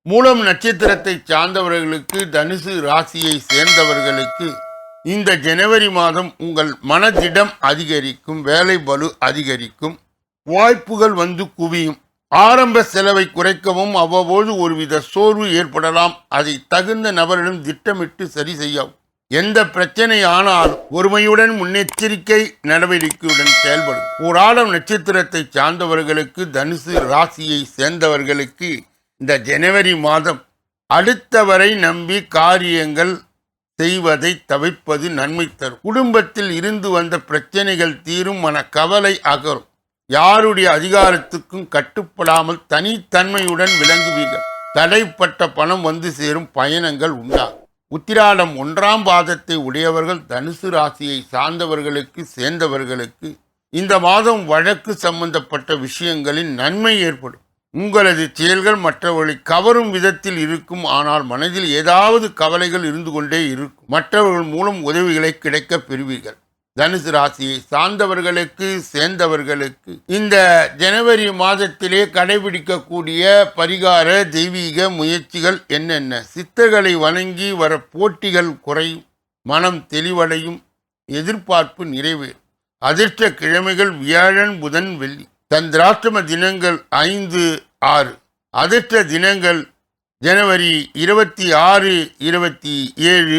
மூலம் நட்சத்திரத்தை சார்ந்தவர்களுக்கு, தனுசு ராசியை சேர்ந்தவர்களுக்கு இந்த ஜனவரி மாதம் உங்கள் மனதிடம் அதிகரிக்கும், வேலை பளு அதிகரிக்கும், வாய்ப்புகள் வந்து குவியும். ஆரம்ப செலவை குறைக்கவும் அவ்வப்போது ஒருவித சோர்வு ஏற்படலாம். அதை தகுந்த நபரிடம் திட்டமிட்டு சரி செய்யவும். எந்த பிரச்சனை ஆனாலும் ஒருமையுடன் முன்னெச்சரிக்கை நடவடிக்கையுடன் செயல்படும். போராடம் நட்சத்திரத்தை சார்ந்தவர்களுக்கு, தனுசு ராசியை சேர்ந்தவர்களுக்கு இந்த ஜனவரி மாதம் அடுத்தவரை நம்பி காரியங்கள் செய்வதை தவிர்ப்பது நன்மை தரும். குடும்பத்தில் இருந்து வந்த பிரச்சனைகள் தீரும், மன கவலை அகரும். யாருடைய அதிகாரத்துக்கும் கட்டுப்படாமல் தனித்தன்மையுடன் விளங்குவீர்கள். தடைப்பட்ட பணம் வந்து சேரும், பயணங்கள் உண்டாகும். உத்திராடம் 1ஆம் பாதத்தை உடையவர்கள், தனுசு ராசியை சார்ந்தவர்களுக்கு சேர்ந்தவர்களுக்கு இந்த மாதம் வழக்கு சம்பந்தப்பட்ட விஷயங்களில் நன்மை ஏற்படும். உங்களது செயல்கள் மற்றவர்களை கவரும் விதத்தில் இருக்கும். ஆனால் மனதில் ஏதாவது கவலைகள் இருந்து கொண்டே இருக்கும். மற்றவர்கள் மூலம் உதவிகளை கிடைக்க பெறுவீர்கள். தனுசு ராசியை சார்ந்தவர்களுக்கு சேர்ந்தவர்களுக்கு இந்த ஜனவரி மாதத்திலே கடைபிடிக்கக்கூடிய பரிகார தெய்வீக முயற்சிகள் என்னென்ன? சித்தர்களை வணங்கி வர போட்டிகள் குறையும், மனம் தெளிவடையும், எதிர்பார்ப்பு நிறைவேறும். அதிர்ஷ்ட கிழமைகள் வியாழன், புதன், வெள்ளி. சந்திராஷ்டம தினங்கள் 5, 6. அதிர்ஷ்ட தினங்கள் ஜனவரி 26, 27.